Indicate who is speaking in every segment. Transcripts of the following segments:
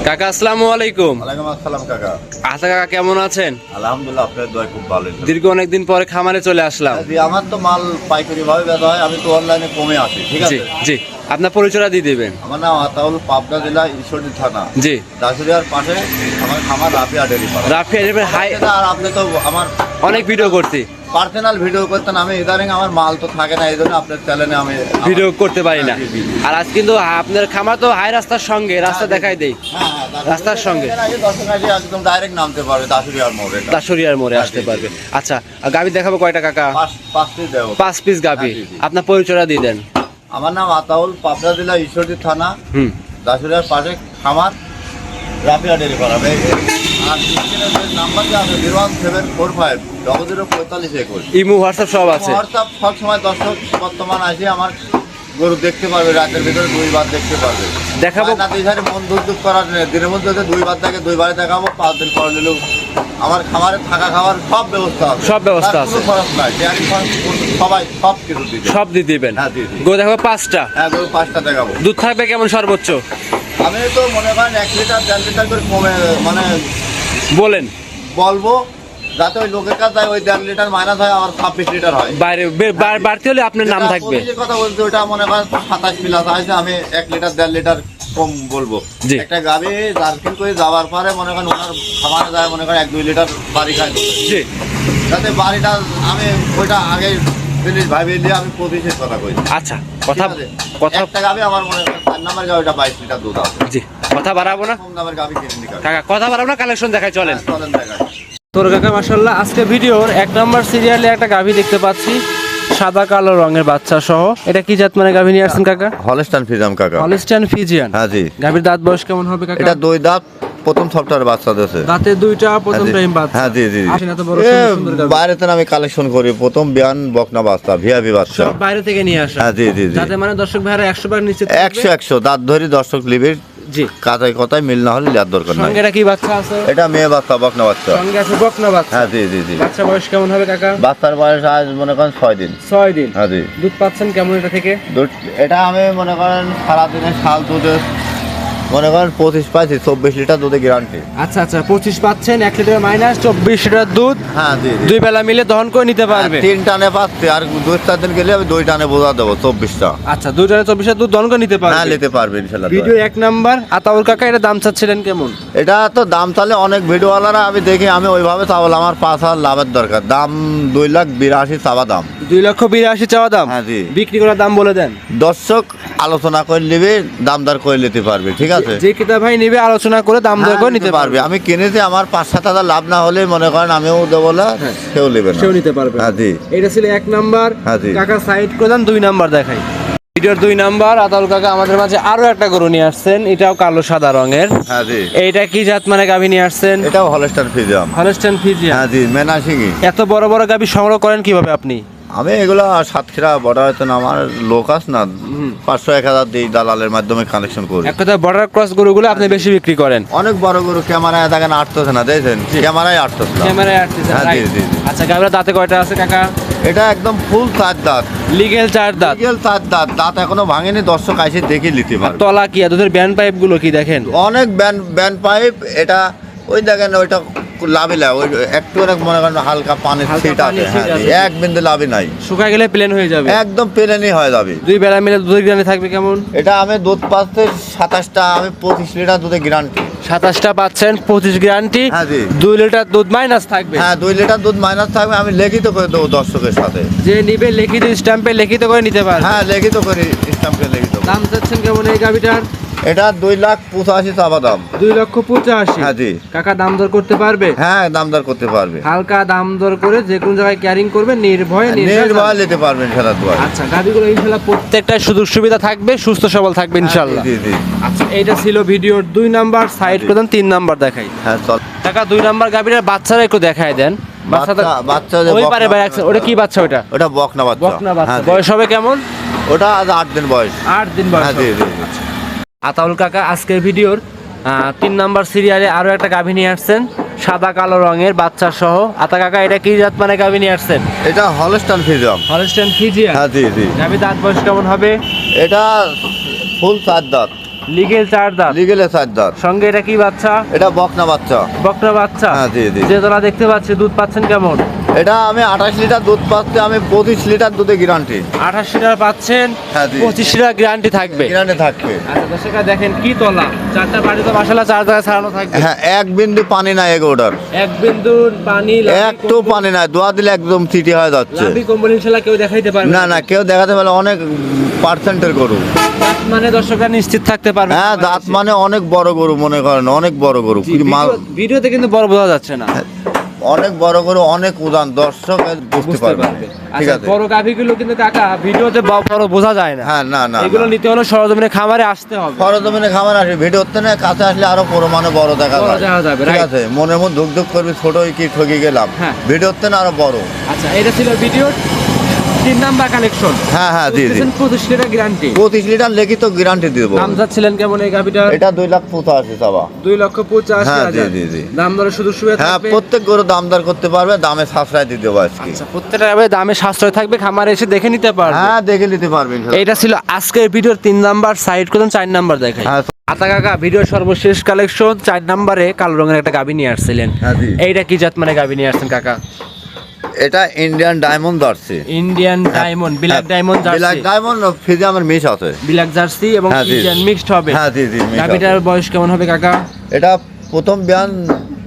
Speaker 1: কাকা আসসালামু আলাইকুম।
Speaker 2: ওয়ালাইকুম আসসালাম কাকা।
Speaker 1: আচ্ছা কাকা কেমন আছেন?
Speaker 2: আলহামদুলিল্লাহ, আপনার দোয়া খুব ভালো।
Speaker 1: দীর্ঘ অনেকদিন পরে খামারে চলে আসলাম।
Speaker 2: জি, আমার তো মাল পাইকারি ভাবে বেচা হয়, আমি তো অনলাইনে কমে আসি। ঠিক
Speaker 1: জি
Speaker 2: আছে
Speaker 1: জি, আপনার পরিচয়টা দিয়ে দিবেন।
Speaker 2: আমার নাম আতাউল, পাবনা জেলা ঈশ্বরদী থানা,
Speaker 1: জি
Speaker 2: দাসুরিয়ার পাশে আমার খামার Rafia dairy farm.
Speaker 1: Rafia hi.
Speaker 2: আর আপনি তো আমার
Speaker 1: অনেক ভিডিও করছি,
Speaker 2: পার্সোনাল ভিডিও করতেন, আমি ইদানিং আমার মাল তো থাকে না, এই জন্য আপনার চ্যানেলে আমি
Speaker 1: ভিডিও করতে পারি না।
Speaker 2: জি, জি, জি।
Speaker 1: আর আজ কিন্তু আপনার খামার তো হাই রাস্তার সঙ্গে, রাস্তা দেখাই দেই। রাস্তার সঙ্গে
Speaker 2: দর্শনার্থী একদম ডাইরেক্ট নামতে পারবে দাসুরিয়ার মোড়ে।
Speaker 1: দাসুরিয়ার মোড়ে আসতে পারবে। আচ্ছা, গাভী দেখাবো কয়টা কাকা?
Speaker 2: 5 পিস দেবো।
Speaker 1: 5 পিস গাভী।
Speaker 2: জি, জি।
Speaker 1: আপনার পরিচয়টা দিয়ে দেন।
Speaker 2: আমার নাম আতাউল, পাবনা জেলা ঈশ্বরদী থানা,
Speaker 1: হুম,
Speaker 2: দাসুরিয়ার পাশে খামার রাফিয়া ডেরি ফার্ম। আর স্ক্রিনে যে নাম্বারটা আছে 01745 004521।
Speaker 1: ইমো হোয়াটসঅ্যাপ সব আছে।
Speaker 2: হোয়াটসঅ্যাপ সবসময় দর্শক বর্তমান আসে আমার গরু দেখতে পারবে, রাতের ভিতরে 2 বার দেখতে পারবে।
Speaker 1: দেখাবো
Speaker 2: না দিশারে মন দুর্যোগ করার নেই, দিনের মধ্যে যদি 2 বার থাকে 2 বারে দেখাবো, 5 দিন পর নিলেও আমার খামারে থাকা খাওয়ার সব ব্যবস্থা আছে।
Speaker 1: সব ব্যবস্থা
Speaker 2: তার কোনো
Speaker 1: আছে।
Speaker 2: খরচ নাই, ডেয়ারি ফার্ম সবাই সব কিছু দিবে।
Speaker 1: সব দিয়ে দিবেন।
Speaker 2: হ্যাঁ, জি, জি।
Speaker 1: গরু দেখাবো 5টা।
Speaker 2: হ্যাঁ, গরু 5টা দেখাবো।
Speaker 1: দুধ থাকবে কেমন সর্বোচ্চ
Speaker 2: আমি তো মনে করেন 1 লিটার 1.5 লিটার করে কমে মানে
Speaker 1: বলেন?
Speaker 2: বলবো, যাতে ওই লোকের কাছে যায় ওই 1.5 লিটার মাইনাস হয়, আমার 26 লিটার হয়।
Speaker 1: বাইরে বাড়তি হলে আপনার নাম থাকবে।
Speaker 2: যে কথা বলছি ওটা মনে করেন 27 প্লাস আছে, আমি 1 লিটার 1.5 লিটার কম বলবো।
Speaker 1: জি।
Speaker 2: একটা গাভী জার্কিন করে যাওয়ার পরে মনে করেন ওনার খামারে যায় মনে করেন 1-2 লিটার বাড়ি খায়,
Speaker 1: জি,
Speaker 2: যাতে বাড়িটা আমি ওইটা আগে জিনিস ভাবি দিয়ে আমি 25-এর কথা কই।
Speaker 1: আচ্ছা, কথা
Speaker 2: ঠিক আছে?
Speaker 1: কথা
Speaker 2: একটা গাভী আমার মনে করেন 4 নাম্বার গাভী, ওটা 22 লিটার দুধ আছে।
Speaker 1: জি, কথা বাড়াবো না
Speaker 2: কম দামের গাভী কিনে নিকা।
Speaker 1: কাকা, কথা বাড়াবো না, কালেকশন দেখাই চলেন।
Speaker 2: চলেন দেখাই।
Speaker 1: তোর কাকা মাশাআল্লাহ, আজকে ভিডিওর 1 নম্বর সিরিয়ালে একটা গাভী দেখতে পাচ্ছি, সাদা কালো রঙের বাচ্চা সহ। এটা কি জাত মানে গাভী নিয়ে আসছেন কাকা?
Speaker 2: হলস্টাইন ফ্রিজিয়ান কাকা।
Speaker 1: Holstein Friesian.
Speaker 2: হ্যাঁ, জি।
Speaker 1: গাভীর দাঁত বয়স কেমন হবে কাকা?
Speaker 2: এটা 2 দাঁত, প্রথম সপ্তাহের বাচ্চা দিয়েছে।
Speaker 1: দাঁতে 2টা, প্রথম টাইম বাচ্চা।
Speaker 2: হ্যাঁ, জি, জি।
Speaker 1: আসেন, এত বড় সুন্দর সুন্দর গাভী।
Speaker 2: বাইরেতে আমি কালেকশন করি, প্রথম বিয়ান বকনা বাচ্চা, ভিআইপি বাচ্চা।
Speaker 1: সব বাইরে থেকে নিয়ে আসা।
Speaker 2: হ্যাঁ, জি, জি, জি।
Speaker 1: যাতে মানে দর্শক ভাইরা 100 বার নিচে
Speaker 2: 100 দাঁত ধরি দর্শক লিবির,
Speaker 1: জি।
Speaker 2: কাতায় কথায় মিল না হলে লিয়ার দরকার নাই।
Speaker 1: সঙ্গে এটা কি বাচ্চা আছে?
Speaker 2: এটা মেয়ে বাচ্চা, বকনা বাচ্চা।
Speaker 1: সঙ্গে আছে বকনা বাচ্চা।
Speaker 2: হ্যাঁ, জি, জি, জি।
Speaker 1: বাচ্চা বয়স কেমন হবে কাকা?
Speaker 2: বাচ্চার বয়স আজ মনে করেন 6 দিন।
Speaker 1: 6 দিন।
Speaker 2: হ্যাঁ, জি।
Speaker 1: দুধ পাচ্ছেন কেমন এটা থেকে?
Speaker 2: এটা আমি মনে করেন সারাদিনে শাল দুধে মনে করেন 25 পাইছি, 24 লিটার দুধে গ্যারান্টি।
Speaker 1: আচ্ছা আচ্ছা, 25 পাচ্ছেন, 1 লিটার মাইনাস 24 লিটার দুধ।
Speaker 2: হ্যাঁ, জি, জি।
Speaker 1: 2 বেলা মিলে দহন করে নিতে পারবে।
Speaker 2: 3 টানে পাচ্ছি, আর 2-4 দিন গেলে আমি 2 টানে বোঝা দেবো 24টা।
Speaker 1: আচ্ছা, 2 টানে 24 লিটার দুধ দহন করে নিতে
Speaker 2: হ্যাঁ,
Speaker 1: পারবে।
Speaker 2: নিতে পারবে ইনশাআল্লাহ।
Speaker 1: Video 1 number. আতাউল কাকা, এটা দাম চাচ্ছিলেন কেমন?
Speaker 2: এটা তো দাম তাহলে অনেক ভিডিওওয়ালারা আমি দেখি, আমি ওইভাবে চাবল, আমার 5,000 লাভের দরকার। দাম 2,82,000 চাওয়া দাম।
Speaker 1: 2,82,000 চাওয়া দাম।
Speaker 2: হ্যাঁ, জি।
Speaker 1: বিক্রি করার দাম বলে দেন।
Speaker 2: দর্শক আলোচনা করে নিবে, দামদার করে নিতে পারবে। ঠিক আছে,
Speaker 1: যে কিতা ভাই নেবে আলোচনা করে দাম দর করে নিতে পারবে।
Speaker 2: আমি কিনেছি, আমার 5-7,000 লাভ না হলে মনে করেন আমিও দেবো না, সেও নেবে না।
Speaker 1: সেও নিতে পারবে।
Speaker 2: হ্যাঁ, জি।
Speaker 1: এটা ছিল 1 নাম্বার।
Speaker 2: হ্যাঁ, জি।
Speaker 1: কাকা সাইড করে দেন, 2 নাম্বার দেখাই। ভিডিওর 2 নাম্বার। আতাউল কাকা আমাদের মাঝে আরো একটা গরু নিয়ে আসছেন, এটাও কালো সাদা রঙের।
Speaker 2: হ্যাঁ, জি।
Speaker 1: এইটা কি জাত মানে গাভী নিয়ে আসছেন?
Speaker 2: এটাও হলস্টাইন ফ্রিজিয়ান।
Speaker 1: Holstein Friesian.
Speaker 2: হ্যাঁ, জি, মেনাসিংই।
Speaker 1: এত বড় বড় গাভী সংগ্রহ করেন কিভাবে আপনি?
Speaker 2: আমি এগুলা সাতক্ষীরা বর্ডার হয়তো আমার লোক আস না, 500-1,000 দিই, দালালের মাধ্যমে কানেকশন করি।
Speaker 1: এক কথা বর্ডার ক্রস গরুগুলো আপনি বেশি বিক্রি করেন।
Speaker 2: অনেক বড় গরু ক্যামেরায় দেখেন আটতেছে না, দেখছেন ক্যামেরায় আটতেছে না।
Speaker 1: ক্যামেরায় আসতেছে।
Speaker 2: হ্যাঁ, জি, জি, জি।
Speaker 1: আচ্ছা, গাভীর দাঁতে কয়টা আছে কাকা?
Speaker 2: এটা একদম ফুল 4 দাঁত,
Speaker 1: লিগেল 4 দাঁত।
Speaker 2: রিয়েল 4 দাঁত। দাঁত এখনো ভাঙেনি, দর্শক আইসে দেখে নিতে পারবে।
Speaker 1: তলা কি দুধের ব্যান্ড পাইপ গুলো কি দেখেন?
Speaker 2: অনেক ব্যান্ড পাইপ। এটা ওই দেখেন ওইটা লাভিলা, ওই একটু অনেক মনে করেন হালকা পানির
Speaker 1: হালকা
Speaker 2: ছিট আছে।
Speaker 1: পানির
Speaker 2: হ্যাঁ,
Speaker 1: ছিট
Speaker 2: জি,
Speaker 1: আছে।
Speaker 2: এক বিন্দু লাভি নাই,
Speaker 1: শুকায় গেলে প্লেন হয়ে যাবে।
Speaker 2: একদম প্লেনই হয়ে যাবে।
Speaker 1: 2 বেলা মিলে দুধের গ্রানে থাকবে কেমন?
Speaker 2: এটা আমি দুধ পাচ্ছি 27টা, আমি 25 লিটার দুধে গ্যারান্টি।
Speaker 1: 27টা পাচ্ছেন, 25 গ্যারান্টি।
Speaker 2: হ্যাঁ, জি।
Speaker 1: 2 লিটার দুধ মাইনাস থাকবে।
Speaker 2: হ্যাঁ, 2 লিটার দুধ মাইনাস থাকবে, আমি লিখিত করে দেবো দর্শকের সাথে।
Speaker 1: যে নিবে লিখিত স্ট্যাম্পে লিখিত করে নিতে পারবে।
Speaker 2: হ্যাঁ, লিখিত করে স্ট্যাম্পে লিখিত।
Speaker 1: দাম চাচ্ছেন কেমন এই গাভিটার?
Speaker 2: এটা 2,85,000 চাওয়া দাম।
Speaker 1: 2,85,000।
Speaker 2: হ্যাঁ, জি।
Speaker 1: কাকা দাম দর করতে পারবে?
Speaker 2: হ্যাঁ, দামদার করতে পারবে।
Speaker 1: হালকা দাম দর করে যে কোনো জায়গায় ক্যারিং করবে, নির্ভয়ে
Speaker 2: নির্ভয় নিতে পারবেন ইনশাআল্লাহ দোয়া।
Speaker 1: আচ্ছা, গাভিগুলো ইনশাআল্লাহ প্রত্যেকটা সুযোগ সুবিধা থাকবে, সুস্থ সবল থাকবে ইনশাআল্লাহ।
Speaker 2: জি, জি।
Speaker 1: আচ্ছা, এইটা ছিল ভিডিওর 2 নাম্বার। সাইড করে দেন, 3 নাম্বার দেখাই।
Speaker 2: হ্যাঁ, চল।
Speaker 1: কাকা 2 নাম্বার গাভিটার বাচ্চারা একটু দেখায় দেন।
Speaker 2: বাচ্চা যে
Speaker 1: ওই
Speaker 2: বকনা-
Speaker 1: পারে রাখছে, ওটা কি বাচ্চা? ওটা
Speaker 2: ওটা বকনা বাচ্চা।
Speaker 1: বকনা বাচ্চা।
Speaker 2: হ্যাঁ, জি।
Speaker 1: বয়স হবে কেমন?
Speaker 2: ওটা আজ 8 দিন বয়স।
Speaker 1: 8 দিন বয়স।
Speaker 2: হ্যাঁ, জি, জি, জি।
Speaker 1: আতাউল কাকা আজকের ভিডিওর 3 নাম্বার সিরিয়ালে আরো একটা গাভী নিয়ে আসছেন, সাদা কালো রঙের বাচ্চা সহ। আতা কাকা, এটা কি জাত মানে গাভী নিয়ে আসছেন?
Speaker 2: এটা হলস্টাইন ফ্রিজিয়ান।
Speaker 1: Holstein Friesian.
Speaker 2: হ্যাঁ, জি, জি।
Speaker 1: গাভী দাঁত বয়স কেমন হবে?
Speaker 2: এটা ফুল 4 দাঁত।
Speaker 1: লিগেল 4 দাঁত,
Speaker 2: লিগেলে 4 দাঁত।
Speaker 1: সঙ্গে এটা কি বাচ্চা?
Speaker 2: এটা বকনা বাচ্চা।
Speaker 1: বকনা বাচ্চা।
Speaker 2: হ্যাঁ জি জি।
Speaker 1: যে তোরা দেখতে পাচ্ছি দুধ পাচ্ছেন কেমন?
Speaker 2: এটা আমি 28 লিটার দুধ পাচ্ছি, আমি 25 লিটার দুধে গ্যারান্টি।
Speaker 1: 28 লিটার পাচ্ছেন,
Speaker 2: হ্যাঁ জি।
Speaker 1: 25 লিটার গ্যারান্টি থাকবে।
Speaker 2: গ্যারান্টি থাকবে।
Speaker 1: আচ্ছা দর্শকরা দেখেন কি তলা, 4টা বাড়ি তো মাশাআল্লাহ 4 জায়গায় ছাড়ানো থাকবে।
Speaker 2: হ্যাঁ, এক বিন্দু পানি নাই এগোটার,
Speaker 1: এক বিন্দু পানি,
Speaker 2: একটু পানি নাই, দোয়া দিলে একদম চিটি হয়ে যাচ্ছে।
Speaker 1: লাভি কম্বল ইনশাআল্লাহ কেউ দেখাইতে পারবে
Speaker 2: না না, কেউ দেখাতে পারলে অনেক পার্সেন্টের গরু।
Speaker 1: দাঁত মানে দর্শকরা নিশ্চিত থাকতে পারবে।
Speaker 2: হ্যাঁ, দাঁত মানে অনেক বড় গরু, মনে করেন অনেক বড় গরু।
Speaker 1: ভিডিওতে কিন্তু বড় বোঝা যাচ্ছে না।
Speaker 2: অনেক বড় গরু, অনেক উদান, দর্শক বুঝতে পারবে। ঠিক আছে।
Speaker 1: বড় গাভীগুলো কিন্তু কাকা ভিডিওতে বড় বোঝা যায় না।
Speaker 2: হ্যাঁ না না,
Speaker 1: এগুলো নিতে হলে সরজমিনে খামারে আসতে হবে।
Speaker 2: সরজমিনে খামার আসে, ভিডিওতে না কাছে আসলে আরো পরিমাণে বড় দেখা
Speaker 1: বড় দেখা যাবে,
Speaker 2: ঠিক
Speaker 1: right?
Speaker 2: আছে, মনের মধ্যে ধুক ধুক করবি, ছোট কি ঠকে গেলাম,
Speaker 1: হ্যাঁ।
Speaker 2: ভিডিওতে না আরো বড়।
Speaker 1: আচ্ছা এটা ছিল ভিডিওর 3 নাম্বার কালেকশন।
Speaker 2: হ্যাঁ হ্যাঁ জি জি।
Speaker 1: 25 লিটার গ্যারান্টি।
Speaker 2: 25 লিটার লিখিত গ্যারান্টি দিব।
Speaker 1: দাম যাচ্ছিলেন কেমন এই গাভীটার?
Speaker 2: এটা 2,85,000 চাওয়া।
Speaker 1: 2,85,000।
Speaker 2: হ্যাঁ জি জি জি।
Speaker 1: দাম দরে শুধু শুয়ে
Speaker 2: হ্যাঁ,
Speaker 1: থাকবে।
Speaker 2: প্রত্যেক গরু দামদার করতে পারবে, দামে সাশ্রয় দিয়ে দেবো আজকে।
Speaker 1: আচ্ছা প্রত্যেকটা গাভীর দামে সাশ্রয় থাকবে, খামারে এসে দেখে নিতে পারবে।
Speaker 2: হ্যাঁ, দেখে নিতে পারবেন।
Speaker 1: এইটা ছিল আজকের ভিডিওর 3 নাম্বার, সাইড করুন 4 নাম্বার দেখাই।
Speaker 2: হ্যাঁ
Speaker 1: আতা কাকা ভিডিওর সর্বশেষ কালেকশন 4 নাম্বারে কালো রঙের একটা গাভী নিয়ে আসছিলেন।
Speaker 2: হ্যাঁ জি।
Speaker 1: এইটা কি জাত মানে গাভী নিয়ে আসছেন কাকা?
Speaker 2: এটা Indian diamond jersey.
Speaker 1: Indian diamond, black diamond
Speaker 2: black
Speaker 1: jersey.
Speaker 2: Diamond ফিজে আমার মিস আছে।
Speaker 1: ব্ল্যাক জার্সি এবং
Speaker 2: হ্যাঁ, জি।
Speaker 1: ইন্ডিয়ান মিক্সড হবে।
Speaker 2: হ্যাঁ জি জি, mix
Speaker 1: গাভীটার বয়স কেমন হবে কাকা?
Speaker 2: এটা প্রথম বিয়ান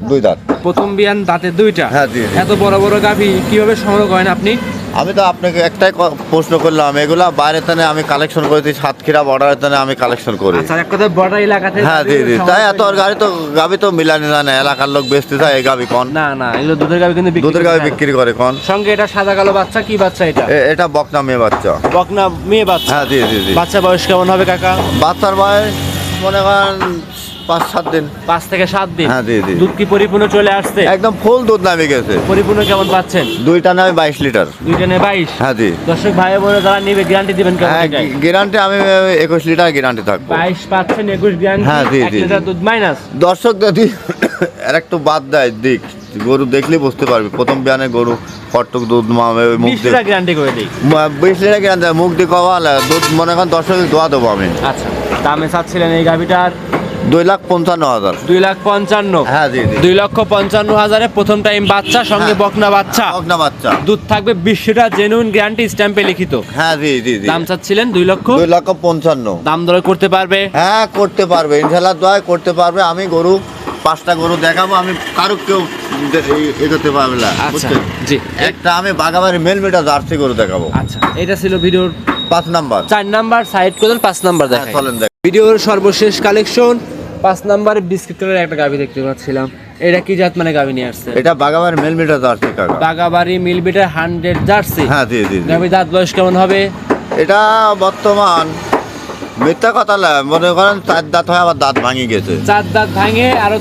Speaker 2: 2 দাঁত।
Speaker 1: প্রথম বিয়ান, দাঁতে 2টা।
Speaker 2: হ্যাঁ, জি, জি।
Speaker 1: এত বড় বড় গাভী কিভাবে সংগ্রহ করেন আপনি?
Speaker 2: আমি তো আপনাকে একটাই প্রশ্ন করলাম, এগুলা বাইরে থেকে আমি কালেকশন করেছি, সাতক্ষীরা বর্ডারের থেকে আমি কালেকশন করি।
Speaker 1: আচ্ছা এক কথা বর্ডার এলাকাতে।
Speaker 2: হ্যাঁ জি জি, তাই এত আর গাড়ি তো গাবি তো মিলানি জানে, এলাকার লোক বেচতে যায় এই গাবি কোন।
Speaker 1: না না, এগুলো দুধের গাভী কিন্তু
Speaker 2: দুধের গাবি বিক্রি করে কোন।
Speaker 1: সঙ্গে এটা সাদা কালো বাচ্চা, কি বাচ্চা এটা?
Speaker 2: এটা বকনা মেয়ে বাচ্চা।
Speaker 1: বকনা মেয়ে বাচ্চা।
Speaker 2: হ্যাঁ জি জি জি।
Speaker 1: বাচ্চা বয়স কেমন হবে কাকা?
Speaker 2: বাচ্চার বয়স মনে করেন 5-7 দিন।
Speaker 1: 5 থেকে 7 দিন।
Speaker 2: হ্যাঁ জি জি।
Speaker 1: দুধ কি পরিপূর্ণ চলে আসছে?
Speaker 2: একদম ফুল দুধ নামে গেছে।
Speaker 1: পরিপূর্ণ কেমন পাচ্ছেন?
Speaker 2: 2টা নামে 22 লিটার।
Speaker 1: 2টা নে 22।
Speaker 2: হ্যাঁ জি।
Speaker 1: দর্শক ভাই বোনেরা যারা নিবে গ্যারান্টি দিবেন কেমন?
Speaker 2: হ্যাঁ,
Speaker 1: এটাই?
Speaker 2: গ্যারান্টি আমি 21 লিটার গ্যারান্টি থাকবো।
Speaker 1: 22 পাচ্ছেন, 21 গ্যারান্টি।
Speaker 2: হ্যাঁ, জি,
Speaker 1: 1
Speaker 2: জি,
Speaker 1: লিটার
Speaker 2: জি।
Speaker 1: দুধ মাইনাস।
Speaker 2: দর্শক যদি আর একটু বাদ দেয় দিক, গরু দেখলে বুঝতে পারবে প্রথম বিয়ানে গরু কটক দুধ মামে মুখ
Speaker 1: 20
Speaker 2: দিয়ে
Speaker 1: লিটার গ্যারান্টি করে দেই।
Speaker 2: 20 লিটার গ্যারান্টি মুখ দিয়ে কওয়ালে দুধ মনে করেন দর্শক দোয়া দেবো আমি।
Speaker 1: আচ্ছা দামে চাচ্ছিলেন এই গাভিটার
Speaker 2: 2,55,000।
Speaker 1: 2,55,000।
Speaker 2: হ্যাঁ জি জি।
Speaker 1: 2,55,000 প্রথম টাইম বাচ্চা, সঙ্গে
Speaker 2: হ্যাঁ।
Speaker 1: বকনা বাচ্চা।
Speaker 2: বকনা বাচ্চা।
Speaker 1: দুধ থাকবে 20 লিটার, জেনুইন গ্যারান্টি, স্ট্যাম্পে লিখিত।
Speaker 2: হ্যাঁ জি জি জি।
Speaker 1: দাম চাচ্ছিলেন 2 লক্ষ।
Speaker 2: 2,55,000।
Speaker 1: দাম দর করতে পারবে?
Speaker 2: হ্যাঁ, করতে পারবে, ইনশাআল্লাহ দোয়া করতে পারবে। আমি গরু 5টা গরু দেখাবো, আমি কারো কেউ এগোতে পারবে না।
Speaker 1: আচ্ছা
Speaker 2: বুঝছেন?
Speaker 1: জি।
Speaker 2: একটা আমি বাগাবাড়ি মেলমেটা জার্সি গরু দেখাবো।
Speaker 1: আচ্ছা এটা ছিল ভিডিওর
Speaker 2: 5 নাম্বার।
Speaker 1: 4 নাম্বার, সাইড করুন 5 নাম্বার
Speaker 2: হ্যাঁ,
Speaker 1: দেখাই।
Speaker 2: চলেন দেখ।
Speaker 1: ভিডিওর সর্বশেষ কালেকশন 5 নাম্বারে বিস্কিট কালারের একটা গাভী দেখতে পাচ্ছিলাম। এটা কি জাত মানে গাভী নিয়ে আসছে?
Speaker 2: এটা বাগাবাড়ি মেলমেটা জার্সি কাকা।
Speaker 1: বাগাবাড়ি মিলবিটার 100 জার্সি।
Speaker 2: হ্যাঁ জি জি জি।
Speaker 1: গাভী দাঁত বয়স কেমন হবে?
Speaker 2: এটা বর্তমান মিথ্যা কথা না, মনে করেন 4 দাঁত হয়, আবার দাঁত ভাঙি গেছে।
Speaker 1: 4 দাঁত ভাঙে, আরো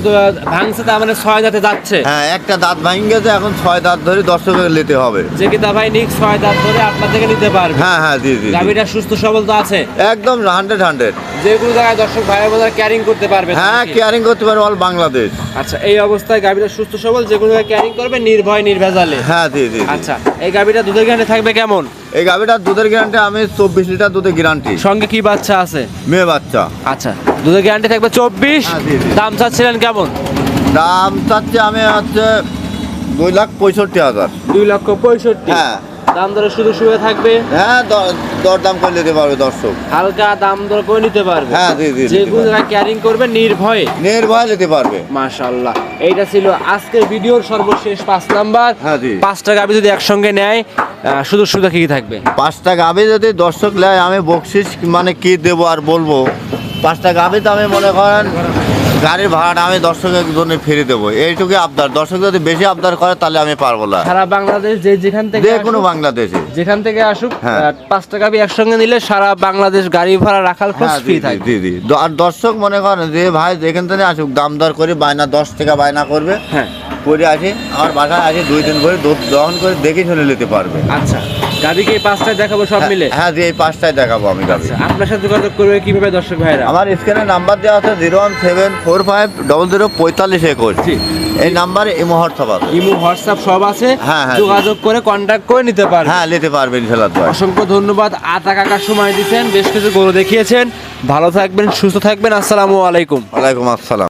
Speaker 1: ভাঙছে, তার মানে 6 দাঁতে যাচ্ছে।
Speaker 2: হ্যাঁ, একটা দাঁত ভাঙি গেছে, এখন 6 দাঁত ধরে দর্শকের নিতে হবে।
Speaker 1: যে কিতা ভাই নিক 6 দাঁত ধরে আপনার থেকে নিতে পারবে।
Speaker 2: হ্যাঁ হ্যাঁ জি জি জি।
Speaker 1: গাভীটা সুস্থ সবল তো আছে?
Speaker 2: একদম 100।
Speaker 1: যে কোনো জায়গায় দর্শক ভাই বোনেরা ক্যারিং করতে পারবে।
Speaker 2: হ্যাঁ, কেয়ারিং করতে পারবে অল বাংলাদেশ।
Speaker 1: আচ্ছা এই অবস্থায় গাভীটা সুস্থ সবল, যে কোনো জায়গায় ক্যারিং করবে নির্ভয় নির্ভেজালে।
Speaker 2: হ্যাঁ জি জি জি।
Speaker 1: আচ্ছা এই গাভীটা দুধের গ্যারান্টি থাকবে কেমন?
Speaker 2: এই গাভিটার দুধের গ্যারান্টি আমি 24 লিটার দুধের গ্যারান্টি।
Speaker 1: সঙ্গে কি বাচ্চা আছে?
Speaker 2: মেয়ে বাচ্চা।
Speaker 1: আচ্ছা দুধের গ্যারান্টি থাকবে 24।
Speaker 2: হ্যাঁ, জি, জি।
Speaker 1: দাম চাচ্ছিলেন কেমন?
Speaker 2: দাম চাচ্ছি আমি হচ্ছে 2,65,000।
Speaker 1: 2,65,000।
Speaker 2: হ্যাঁ
Speaker 1: দাম দরে শুধু শুয়ে থাকবে।
Speaker 2: হ্যাঁ, দরদাম করে নিতে পারবে দর্শক।
Speaker 1: হালকা দাম দর করে নিতে পারবে।
Speaker 2: হ্যাঁ জি জি।
Speaker 1: যে কোনো জায়গায় ক্যারিং করবে নির্ভয়ে।
Speaker 2: নির্ভয় নিতে পারবে।
Speaker 1: মাশাআল্লাহ এইটা ছিল আজকের ভিডিওর সর্বশেষ 5 নাম্বার।
Speaker 2: হ্যাঁ জি।
Speaker 1: 5টা গাভী যদি একসঙ্গে নেয় শুধু সুবিধা কি কি থাকবে?
Speaker 2: 5টা গাভি যদি দর্শক নেয়, আমি বকশিস মানে কি দেবো আর বলবো। 5টা গাভি তো আমি মনে করেন গাড়ির ভাড়াটা আমি দর্শকের জন্য ফিরে দেবো, এইটুকু আবদার। দর্শক যদি বেশি আবদার করে তাহলে আমি পারবো না।
Speaker 1: সারা বাংলাদেশ যেখান থেকে
Speaker 2: যে কোনো
Speaker 1: আসুক,
Speaker 2: বাংলাদেশে
Speaker 1: যেখান থেকে আসুক,
Speaker 2: হ্যাঁ।
Speaker 1: 5টা গাভী একসঙ্গে নিলে সারা বাংলাদেশ গাড়ি ভাড়া রাখার খরচ
Speaker 2: হ্যাঁ
Speaker 1: ফ্রি
Speaker 2: জি
Speaker 1: থাকবে।
Speaker 2: জি জি। আর দর্শক মনে করেন যে ভাই যেখান থেকে আসুক, দাম দর করে বায়না 10 টাকা বায়না করবে,
Speaker 1: হ্যাঁ
Speaker 2: করে আসি আমার বাসায় আসি 2 দিন করে দুধ দহন করে দেখে শুনে নিতে পারবে।
Speaker 1: আচ্ছা গাভীকে এই 5টায় দেখাবো সব মিলে?
Speaker 2: হ্যাঁ জি, এই 5টায় দেখাবো আমি গাভি।
Speaker 1: আচ্ছা আপনার সাথে যোগাযোগ করবে কিভাবে দর্শক ভাইরা?
Speaker 2: আমার স্ক্রিনে নাম্বার দেওয়া আছে 01745004521।
Speaker 1: জি।
Speaker 2: এই নাম্বারে ইমো হোয়াটসঅ্যাপ আছে।
Speaker 1: ইমো হোয়াটসঅ্যাপ সব আছে।
Speaker 2: হ্যাঁ, হ্যাঁ,
Speaker 1: যোগাযোগ করে কন্ট্যাক্ট করে নিতে পারবে।
Speaker 2: হ্যাঁ, নিতে পারবেন ইনশাআল্লাহ।
Speaker 1: অসংখ্য ধন্যবাদ। আতা কাকার সময় দিচ্ছেন, বেশ কিছু গরু দেখিয়েছেন। ভালো থাকবেন, সুস্থ থাকবেন। আসসালামু আলাইকুম।
Speaker 2: ওয়ালাইকুম আসসালাম।